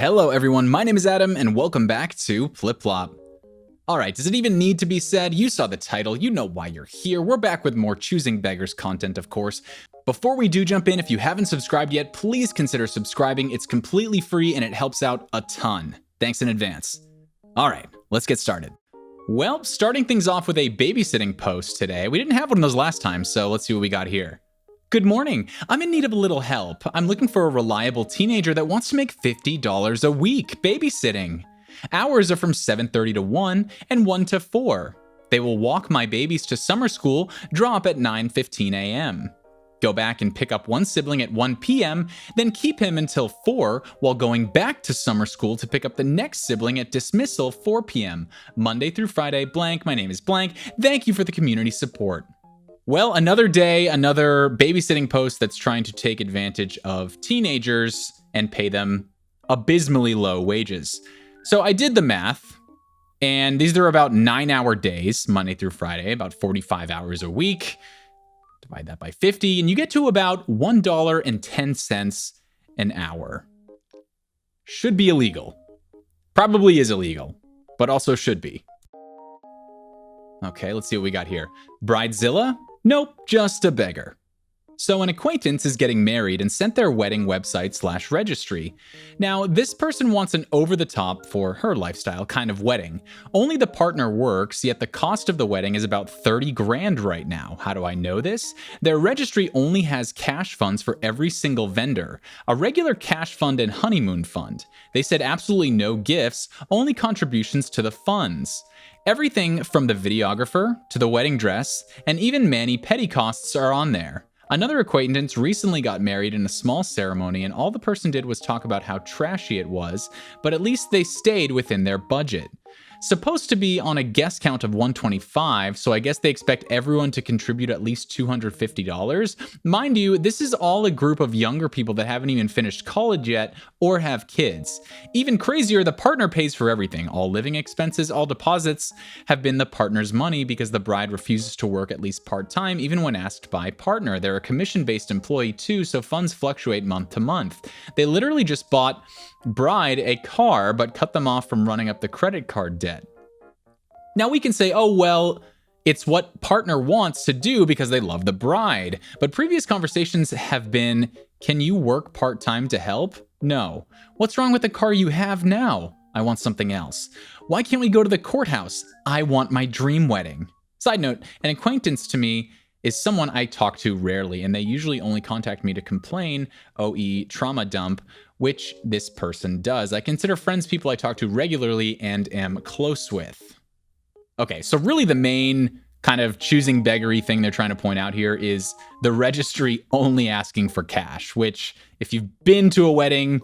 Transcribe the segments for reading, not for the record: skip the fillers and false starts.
Hello everyone, my name is Adam and welcome back to pliplop. Alright, does it even need to be said? You saw the title, you know why you're here. We're back with more Choosing Beggars content, of course. Before we do jump in, if you haven't subscribed yet, please consider subscribing. It's completely free and it helps out a ton. Thanks in advance. Alright, let's get started. Well, starting things off with a babysitting post today. We didn't have one of those last time, so let's see what we got here. Good morning. I'm in need of a little help. I'm looking for a reliable teenager that wants to make $50 a week babysitting. Hours are from 7:30 to 1 and 1 to 4. They will walk my babies to summer school, drop at 9:15 a.m. Go back and pick up one sibling at 1 p.m., then keep him until 4 while going back to summer school to pick up the next sibling at dismissal 4 p.m. Monday through Friday, blank, my name is blank. Thank you for the community support. Well, another day, another babysitting post that's trying to take advantage of teenagers and pay them abysmally low wages. So I did the math, and these are about 9-hour days, Monday through Friday, about 45 hours a week. Divide that by 50, and you get to about $1.10 an hour. Should be illegal. Probably is illegal, but also should be. Okay, let's see what we got here. Bridezilla? Nope, just a beggar. So an acquaintance is getting married and sent their wedding website/registry. Now, this person wants an over-the-top, for her lifestyle, kind of wedding. Only the partner works, yet the cost of the wedding is about 30 grand right now. How do I know this? Their registry only has cash funds for every single vendor. A regular cash fund and honeymoon fund. They said absolutely no gifts, only contributions to the funds. Everything from the videographer to the wedding dress, and even mani-pedi costs are on there. Another acquaintance recently got married in a small ceremony, and all the person did was talk about how trashy it was, but at least they stayed within their budget. Supposed to be on a guest count of 125, so I guess they expect everyone to contribute at least $250. Mind you, this is all a group of younger people that haven't even finished college yet or have kids. Even crazier, the partner pays for everything. All living expenses, all deposits have been the partner's money because the bride refuses to work at least part-time even when asked by partner. They're a commission-based employee too, so funds fluctuate month to month. They literally just bought bride a car but cut them off from running up the credit card debt. Now we can say, oh, well, it's what partner wants to do because they love the bride. But previous conversations have been, can you work part-time to help? No. What's wrong with the car you have now? I want something else. Why can't we go to the courthouse? I want my dream wedding. Side note, an acquaintance to me is someone I talk to rarely, and they usually only contact me to complain, OE trauma dump, which this person does. I consider friends people I talk to regularly and am close with. Okay, so really the main kind of choosing beggary thing they're trying to point out here is the registry only asking for cash, which if you've been to a wedding,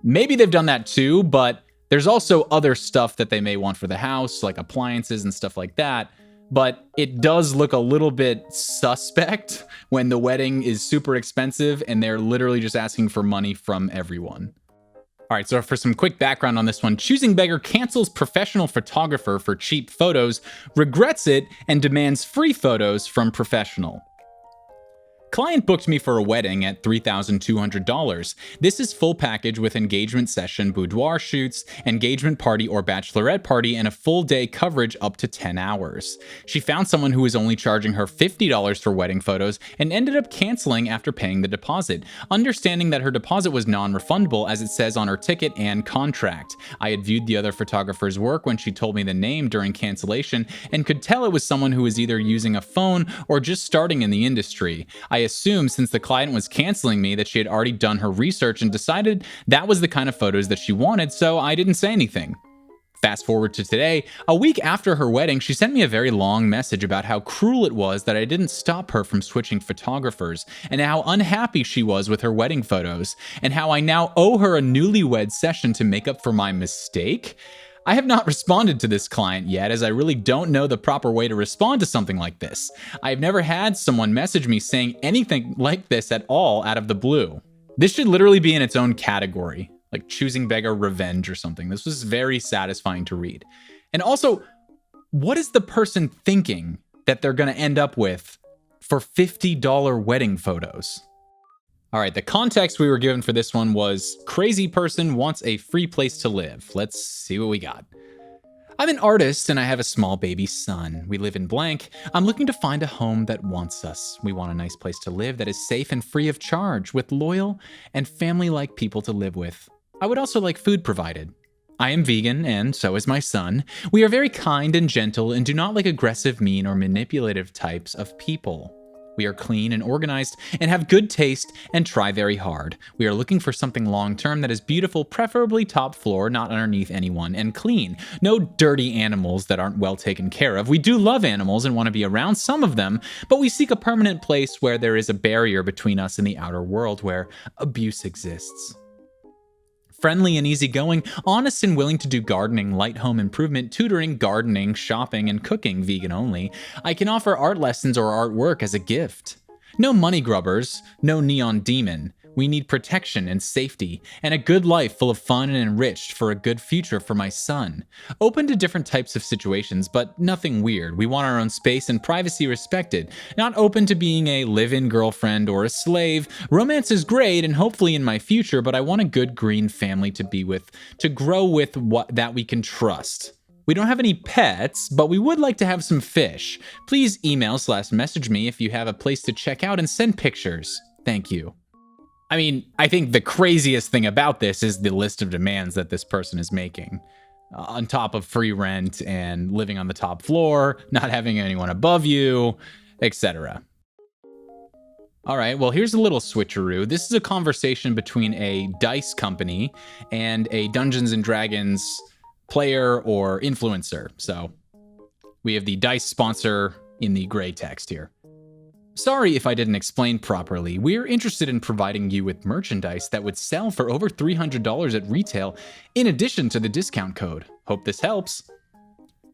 maybe they've done that too, but there's also other stuff that they may want for the house, like appliances and stuff like that. But it does look a little bit suspect when the wedding is super expensive and they're literally just asking for money from everyone. All right, so for some quick background on this one, Choosing Beggar cancels professional photographer for cheap photos, regrets it, and demands free photos from professional. Client booked me for a wedding at $3,200. This is full package with engagement session, boudoir shoots, engagement party or bachelorette party, and a full day coverage up to 10 hours. She found someone who was only charging her $50 for wedding photos and ended up canceling after paying the deposit, understanding that her deposit was non-refundable as it says on her ticket and contract. I had viewed the other photographer's work when she told me the name during cancellation and could tell it was someone who was either using a phone or just starting in the industry. I assumed since the client was canceling me that she had already done her research and decided that was the kind of photos that she wanted, so I didn't say anything. Fast forward to today, a week after her wedding, she sent me a very long message about how cruel it was that I didn't stop her from switching photographers, and how unhappy she was with her wedding photos, and how I now owe her a newlywed session to make up for my mistake. I have not responded to this client yet, as I really don't know the proper way to respond to something like this. I've never had someone message me saying anything like this at all out of the blue. This should literally be in its own category, like choosing beggar revenge or something. This was very satisfying to read. And also, what is the person thinking that they're going to end up with for $50 wedding photos? All right, the context we were given for this one was crazy person wants a free place to live. Let's see what we got. I'm an artist and I have a small baby son. We live in blank. I'm looking to find a home that wants us. We want a nice place to live that is safe and free of charge, with loyal and family-like people to live with. I would also like food provided. I am vegan, and so is my son. We are very kind and gentle and do not like aggressive, mean, or manipulative types of people. We are clean and organized and have good taste and try very hard. We are looking for something long-term that is beautiful, preferably top floor, not underneath anyone, and clean. No dirty animals that aren't well taken care of. We do love animals and want to be around some of them, but we seek a permanent place where there is a barrier between us and the outer world where abuse exists. Friendly and easygoing, honest and willing to do gardening, light home improvement, tutoring, gardening, shopping, and cooking, vegan only. I can offer art lessons or artwork as a gift. No money grubbers, no neon demon. We need protection and safety, and a good life full of fun and enriched for a good future for my son. Open to different types of situations, but nothing weird. We want our own space and privacy respected. Not open to being a live-in girlfriend or a slave. Romance is great and hopefully in my future, but I want a good green family to be with, to grow with that we can trust. We don't have any pets, but we would like to have some fish. Please email/message me if you have a place to check out and send pictures. Thank you. I mean, I think the craziest thing about this is the list of demands that this person is making. On top of free rent and living on the top floor, not having anyone above you, etc. All right, well, here's a little switcheroo. This is a conversation between a dice company and a Dungeons & Dragons player or influencer. So we have the dice sponsor in the gray text here. Sorry if I didn't explain properly. We're interested in providing you with merchandise that would sell for over $300 at retail, in addition to the discount code. Hope this helps.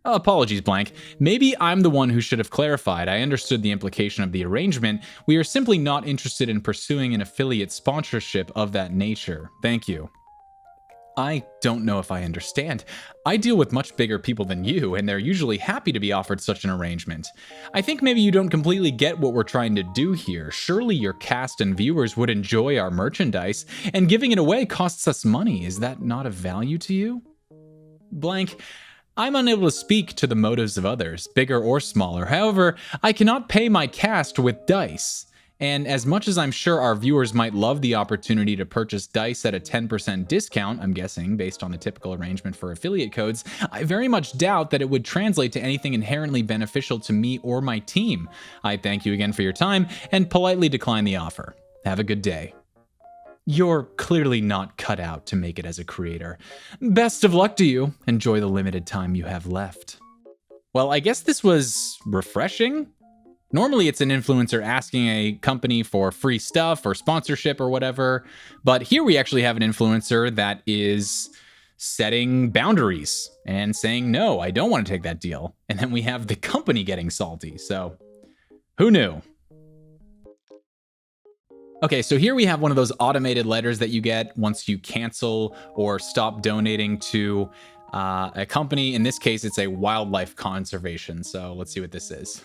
Apologies, blank. Maybe I'm the one who should have clarified. I understood the implication of the arrangement. We are simply not interested in pursuing an affiliate sponsorship of that nature. Thank you. I don't know if I understand. I deal with much bigger people than you, and they're usually happy to be offered such an arrangement. I think maybe you don't completely get what we're trying to do here. Surely your cast and viewers would enjoy our merchandise, and giving it away costs us money. Is that not of value to you? Blank. I'm unable to speak to the motives of others, bigger or smaller. However, I cannot pay my cast with dice. And as much as I'm sure our viewers might love the opportunity to purchase dice at a 10% discount, I'm guessing, based on the typical arrangement for affiliate codes, I very much doubt that it would translate to anything inherently beneficial to me or my team. I thank you again for your time and politely decline the offer. Have a good day. You're clearly not cut out to make it as a creator. Best of luck to you. Enjoy the limited time you have left. Well, I guess this was refreshing. Normally, it's an influencer asking a company for free stuff or sponsorship or whatever, but here we actually have an influencer that is setting boundaries and saying, no, I don't want to take that deal. And then we have the company getting salty, so who knew? Okay, so here we have one of those automated letters that you get once you cancel or stop donating to a company. In this case, it's a wildlife conservation, so let's see what this is.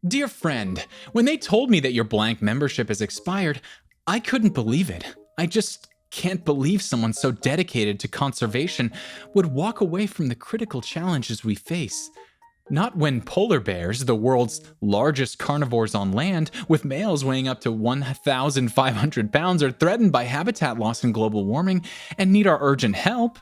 Dear friend, when they told me that your blank membership has expired, I couldn't believe it. I just can't believe someone so dedicated to conservation would walk away from the critical challenges we face. Not when polar bears, the world's largest carnivores on land, with males weighing up to 1,500 pounds, are threatened by habitat loss and global warming and need our urgent help.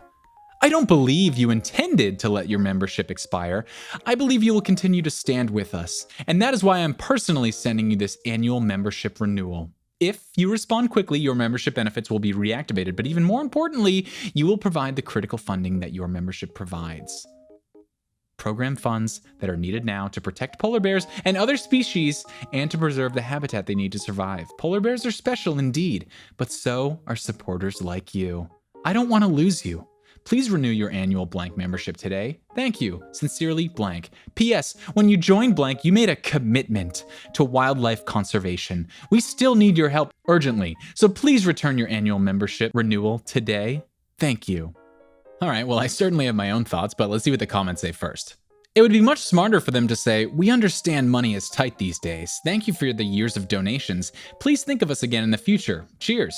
I don't believe you intended to let your membership expire. I believe you will continue to stand with us, and that is why I'm personally sending you this annual membership renewal. If you respond quickly, your membership benefits will be reactivated, but even more importantly, you will provide the critical funding that your membership provides. Program funds that are needed now to protect polar bears and other species and to preserve the habitat they need to survive. Polar bears are special indeed, but so are supporters like you. I don't want to lose you. Please renew your annual blank membership today. Thank you. Sincerely, blank. P.S. When you joined blank, you made a commitment to wildlife conservation. We still need your help urgently, so please return your annual membership renewal today. Thank you. All right, well, I certainly have my own thoughts, but let's see what the comments say first. It would be much smarter for them to say, "We understand money is tight these days. Thank you for the years of donations. Please think of us again in the future. Cheers."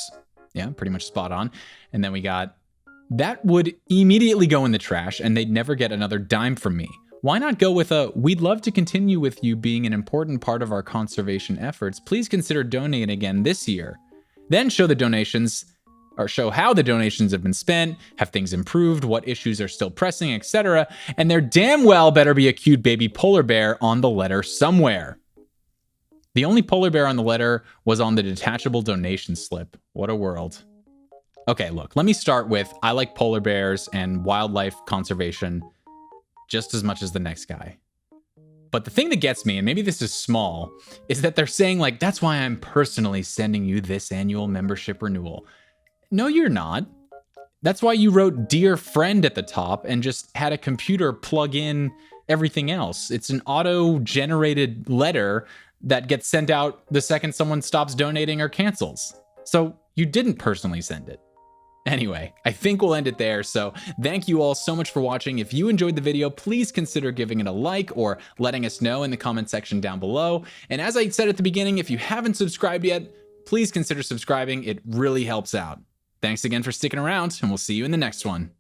Yeah, pretty much spot on. And then we got, that would immediately go in the trash and they'd never get another dime from me. Why not go with a, "We'd love to continue with you being an important part of our conservation efforts. Please consider donating again this year." Then show the donations, or show how the donations have been spent, have things improved, what issues are still pressing, etc. And there damn well better be a cute baby polar bear on the letter somewhere. The only polar bear on the letter was on the detachable donation slip. What a world. Okay, look, let me start with, I like polar bears and wildlife conservation just as much as the next guy. But the thing that gets me, and maybe this is small, is that they're saying like, "That's why I'm personally sending you this annual membership renewal." No, you're not. That's why you wrote "Dear Friend" at the top and just had a computer plug in everything else. It's an auto-generated letter that gets sent out the second someone stops donating or cancels. So you didn't personally send it. Anyway, I think we'll end it there. So thank you all so much for watching. If you enjoyed the video, please consider giving it a like or letting us know in the comment section down below. And as I said at the beginning, if you haven't subscribed yet, please consider subscribing. It really helps out. Thanks again for sticking around, and we'll see you in the next one.